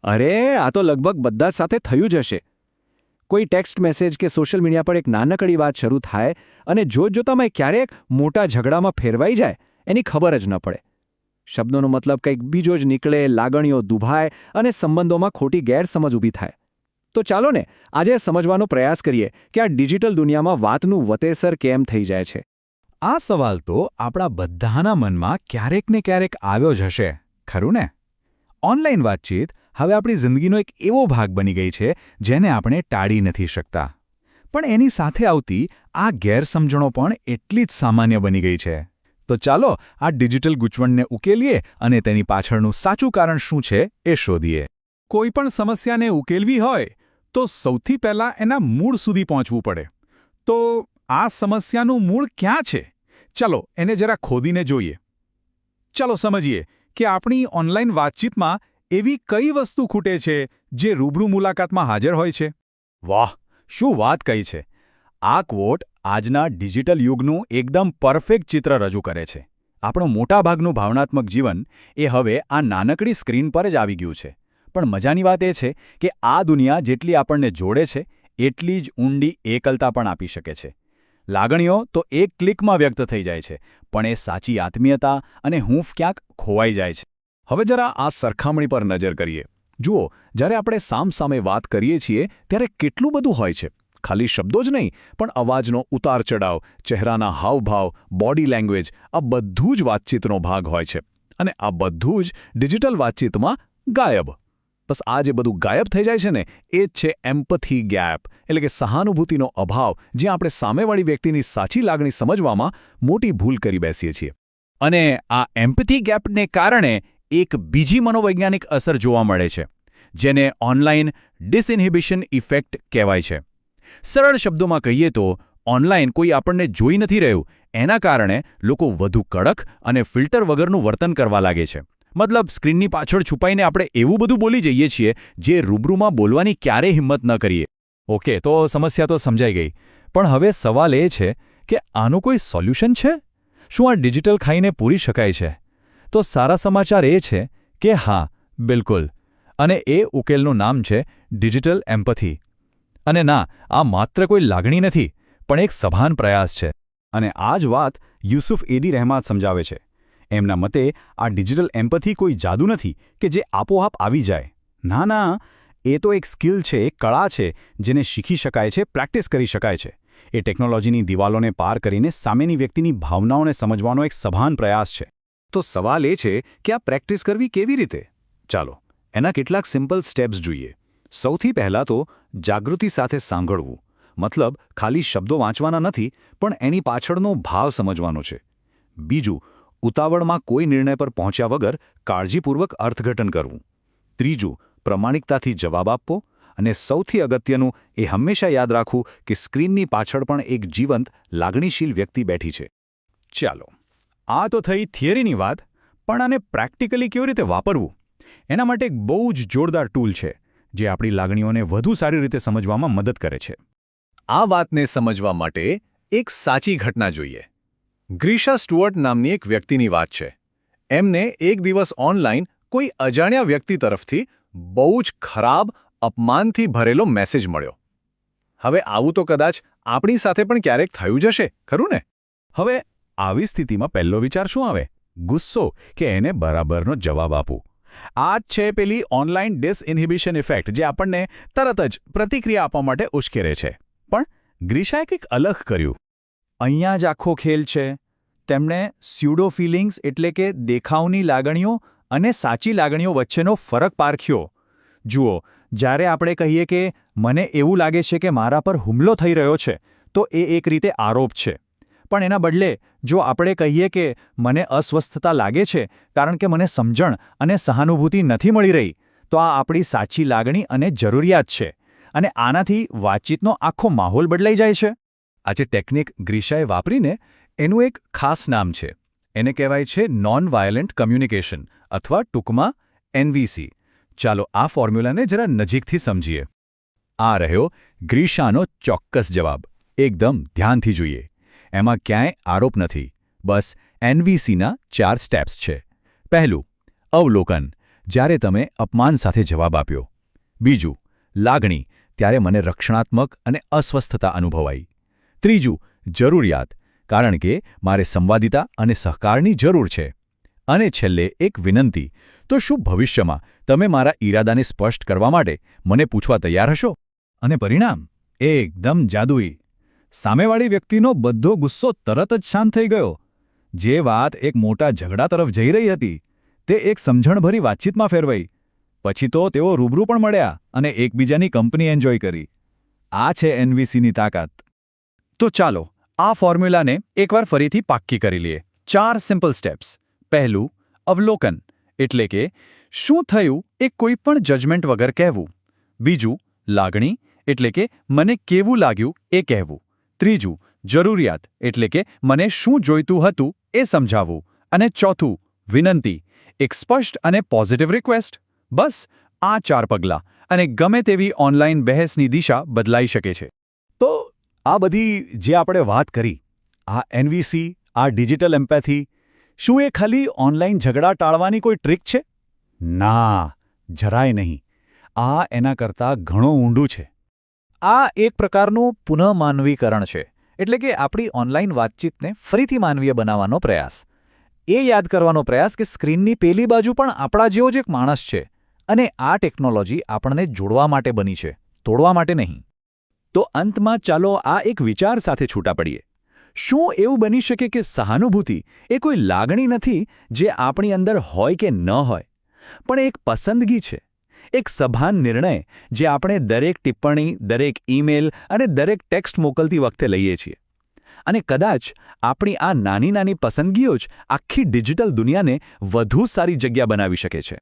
અરે આ તો લગભગ બધા જ સાથે થયું જ હશે. કોઈ ટેક્સ્ટ મેસેજ કે સોશિયલ મીડિયા પર એક નાનકડી વાત શરૂ થાય અને જોતજોતામાં ક્યારેક મોટા ઝઘડામાં ફેરવાઈ જાય એની ખબર જ ન પડે. શબ્દોનો મતલબ કંઈક બીજો જ નીકળે, લાગણીઓ દુભાય અને સંબંધોમાં ખોટી ગેરસમજ ઊભી થાય. તો ચાલો ને આજે સમજવાનો પ્રયાસ કરીએ કે આ ડિજિટલ દુનિયામાં વાતનું વતેસર કેમ થઈ જાય છે. આ સવાલ તો આપણા બધાના મનમાં ક્યારેક ને ક્યારેક આવ્યો જ હશે, ખરું ને? ઓનલાઈન વાતચીત હવે આપણી જિંદગીનો એક એવો ભાગ બની ગઈ છે જેને આપણે ટાળી નથી શકતા. પણ એની સાથે આવતી આ ગેરસમજણો પણ એટલી જ સામાન્ય બની ગઈ છે. તો ચાલો આ ડિજિટલ ગૂંચવણને ઉકેલીએ અને તેની પાછળનું સાચું કારણ શું છે એ શોધીએ. કોઈ પણ સમસ્યાને ઉકેલવી હોય તો સૌથી પહેલાં એના મૂળ સુધી પહોંચવું પડે. તો આ સમસ્યાનું મૂળ ક્યાં છે? ચાલો એને જરા ખોદીને જોઈએ. ચાલો સમજીએ કે આપણી ઓનલાઈન વાતચીતમાં એવી કઈ વસ્તુ ખૂટે છે જે રૂબરૂ મુલાકાતમાં હાજર હોય છે. વાહ, શું વાત કહી છે! આ ક્વોટ આજના ડિજિટલ યુગનું એકદમ પરફેક્ટ ચિત્ર રજૂ કરે છે. આપણું મોટાભાગનું ભાવનાત્મક જીવન એ હવે આ નાનકડી સ્ક્રીન પર જ આવી ગયું છે. પણ મજાની વાત એ છે કે આ દુનિયા જેટલી આપણને જોડે છે એટલી જ ઊંડી એકલતા પણ આપી શકે છે. લાગણીઓ તો એક ક્લિકમાં વ્યક્ત થઈ જાય છે, પણ એ સાચી આત્મીયતા અને હૂંફ ક્યાંક ખોવાઈ જાય છે. હવે જરા આ સરખામણી પર નજર કરીએ. જુઓ, જ્યારે આપણે સામસામે વાત કરીએ છીએ ત્યારે કેટલું બધું હોય છે. ખાલી શબ્દો જ નહીં, પણ અવાજનો ઉતાર-ચઢાવ, ચહેરાના હાવભાવ, બોડી લેંગ્વેજ આ બધું જ વાતચીતનો ભાગ હોય છે. અને આ બધું જ ડિજિટલ વાતચીતમાં ગાયબ. બસ આ જે બધું ગાયબ થઈ જાય છે ને એ જ છે એમ્પથી ગેપ, એટલે કે સહાનુભૂતિનો અભાવ, જ્યાં આપણે સામેવાળી વ્યક્તિની સાચી લાગણી સમજવામાં મોટી ભૂલ કરી બેસીએ છીએ. અને આ એમ્પથી ગેપને કારણે એક બીજી મનોવૈજ્ઞાનિક અસર જોવા મળે છે, જેને ઓનલાઈન ડિસઇન્હિબિશન ઇફેક્ટ કહેવાય છે. સરળ શબ્દોમાં કહીએ તો ઓનલાઈન કોઈ આપણને જોઈ નથી રહ્યું, એના કારણે લોકો વધુ કડક અને ફિલ્ટર વગરનું વર્તન કરવા લાગે છે. મતલબ સ્ક્રીનની પાછળ છુપાઈને આપણે એવું બધું બોલી જઈએ છીએ જે રૂબરૂમાં બોલવાની ક્યારેય હિંમત ન કરીએ. ઓકે, તો સમસ્યા તો સમજાઈ ગઈ. પણ હવે સવાલ એ છે કે આનું કોઈ સોલ્યુશન છે? શું આ ડિજિટલ ખાઈને પૂરી શકાય છે? તો સારા સમાચાર એ છે કે હા, બિલકુલ. અને એ ઉકેલનું નામ છે ડિજિટલ એમ્પથી. અને ના, આ માત્ર કોઈ લાગણી નથી, પણ એક સભાન પ્રયાસ છે. અને આ જ વાત યુસુફ એદી રહેમાત સમજાવે છે. એમના મતે આ ડિજિટલ એમ્પથી કોઈ જાદુ નથી કે જે આપોઆપ આવી જાય. ના ના, એ તો એક સ્કિલ છે, એક કળા છે જેને શીખી શકાય છે, પ્રેક્ટિસ કરી શકાય છે. એ ટેકનોલોજીની દિવાલોને પાર કરીને સામેની વ્યક્તિની ભાવનાઓને સમજવાનો એક સભાન પ્રયાસ છે. તો સવાલ એ છે કે આ પ્રેક્ટિસ કરવી કેવી રીતે? ચાલો એના કેટલાક સિમ્પલ સ્ટેપ્સ જોઈએ. સૌથી પહેલાં તો જાગૃતિ સાથે સાંભળવું. મતલબ ખાલી શબ્દો વાંચવાના નથી, પણ એની પાછળનો ભાવ સમજવાનો છે. બીજું, ઉતાવળમાં કોઈ નિર્ણય પર પહોંચ્યા વગર કાળજીપૂર્વક અર્થઘટન કરવું. ત્રીજું, પ્રમાણિકતાથી જવાબ આપવો. અને સૌથી અગત્યનું એ હંમેશા યાદ રાખવું કે સ્ક્રીનની પાછળ પણ એક જીવંત, લાગણીશીલ વ્યક્તિ બેઠી છે. ચાલો, આ તો થઈ થિયરીની વાત, પણ આને પ્રેક્ટિકલી કેવી રીતે વાપરવું? એના માટે એક બહુ જ જોરદાર ટૂલ છે જે આપણી લાગણીઓને વધુ સારી રીતે સમજવામાં મદદ કરે છે. આ વાતને સમજવા માટે એક સાચી ઘટના જોઈએ. ગ્રીશા સ્ટુઅર્ટ નામની એક વ્યક્તિની વાત છે. એમને એક દિવસ ઓનલાઈન કોઈ અજાણ્યા વ્યક્તિ તરફથી બહુ જ ખરાબ, અપમાનથી ભરેલો મેસેજ મળ્યો. હવે આવું તો કદાચ આપણી સાથે પણ ક્યારેક થયું જ હશે, ખરું ને? હવે આવી સ્થિતિમાં પહેલો વિચાર શું આવે? ગુસ્સો કે એને બરાબરનો જવાબ આપવું? આ જ છે પેલી ઓનલાઈન ડિસઇન્હિબિશન ઇફેક્ટ જે આપણને તરત જ પ્રતિક્રિયા આપવા માટે ઉશ્કેરે છે. પણ ગ્રીશાએ કંઈક અલગ કર્યું. અહીંયા જ આખો ખેલ છે. તેમણે સ્યુડો ફિલિંગ્સ એટલે કે દેખાવની લાગણીઓ અને સાચી લાગણીઓ વચ્ચેનો ફરક પારખ્યો. જુઓ, જ્યારે આપણે કહીએ કે મને એવું લાગે છે કે મારા પર હુમલો થઈ રહ્યો છે, તો એ એક રીતે આરોપ છે. પણ એના બદલે જો આપણે કહીએ કે મને અસ્વસ્થતા લાગે છે કારણ કે મને સમજણ અને સહાનુભૂતિ નથી મળી રહી, તો આ આપણી સાચી લાગણી અને જરૂરિયાત છે. અને આનાથી વાતચીતનો આખો માહોલ બદલાઈ જાય છે. આ જે ટેકનિક ગ્રીશાએ વાપરીને એનું એક ખાસ નામ છે. એને કહેવાય છે નોન વાયલન્ટ કમ્યુનિકેશન અથવા ટૂંકમાં એનવીસી. ચાલો આ ફોર્મ્યુલાને જરા નજીકથી સમજીએ. આ રહ્યો ગ્રીશાનો ચોક્કસ જવાબ. એકદમ ધ્યાનથી જોઈએ. એમાં ક્યાંય આરોપ નથી, બસ એનવીસીના 4 સ્ટેપ્સ છે. પહેલું, અવલોકન. જ્યારે તમે અપમાન સાથે જવાબ આપ્યો. બીજું, લાગણી, ત્યારે મને રક્ષણાત્મક અને અસ્વસ્થતા અનુભવાઈ. ત્રીજું, જરૂરિયાત, કારણ કે મારે સંવાદિતા અને સહકારની જરૂર છે. અને છેલ્લે એક વિનંતી, તો શું ભવિષ્યમાં તમે મારા ઈરાદાને સ્પષ્ટ કરવા માટે મને પૂછવા તૈયાર હશો? અને પરિણામ એકદમ જાદુઈ. સામેવાળી વ્યક્તિનો બધો ગુસ્સો તરત જ શાંત થઈ ગયો. જે વાત એક મોટા ઝઘડા તરફ જઈ રહી હતી તે એક સમજણભરી વાતચીતમાં ફેરવાઈ. પછી તો તેઓ રૂબરૂ પણ મળ્યા અને એકબીજાની કંપની એન્જોય કરી. આ છે એનવીસીની તાકાત. તો ચાલો આ ફોર્મ્યુલાને એકવાર ફરીથી પાક્કી કરી લઈએ. 4 સિમ્પલ સ્ટેપ્સ. પહેલું, અવલોકન, એટલે કે શું થયું એ કોઈપણ જજમેન્ટ વગર કહેવું. બીજું, લાગણી, એટલે કે મને કેવું લાગ્યું એ કહેવું. ત્રીજું, જરૂરિયાત, એટલે કે મને શું જોઈતું હતું એ સમજાવવું. અને ચોથું, વિનંતી, એક સ્પષ્ટ અને પોઝિટિવ રિક્વેસ્ટ. બસ આ 4 પગલાં અને ગમે તેવી ઓનલાઈન બહેસની દિશા બદલાઈ શકે છે. તો આ બધી જે આપણે વાત કરી, આ એનવીસી, આ ડિજિટલ એમ્પેથી, શું એ ખાલી ઓનલાઈન ઝઘડા ટાળવાની કોઈ ટ્રીક છે? ના, જરાય નહીં. આ એના કરતાં ઘણું ઊંડું છે. આ એક પ્રકારનું પુનઃમાનવીકરણ છે. એટલે કે આપણી ઓનલાઈન વાતચીતને ફરીથી માનવીય બનાવવાનો પ્રયાસ. એ યાદ કરવાનો પ્રયાસ કે સ્ક્રીનની પેલી બાજુ પણ આપણા જેવો જ એક માણસ છે. અને આ ટેકનોલોજી આપણને જોડવા માટે બની છે, તોડવા માટે નહીં. તો અંતમાં ચાલો આ એક વિચાર સાથે છૂટા પડીએ. શું એવું બની શકે કે સહાનુભૂતિ એ કોઈ લાગણી નથી જે આપણી અંદર હોય કે ન હોય, પણ એક પસંદગી છે, એક સભાન નિર્ણય જે આપણે દરેક ટિપ્પણી, દરેક ઈમેલ અને દરેક ટેક્સ્ટ મોકલતી વખતે લઈએ છીએ. અને કદાચ આપણી આ નાની નાની પસંદગીઓ જ આખી ડિજિટલ દુનિયાને વધુ સારી જગ્યા બનાવી શકે છે.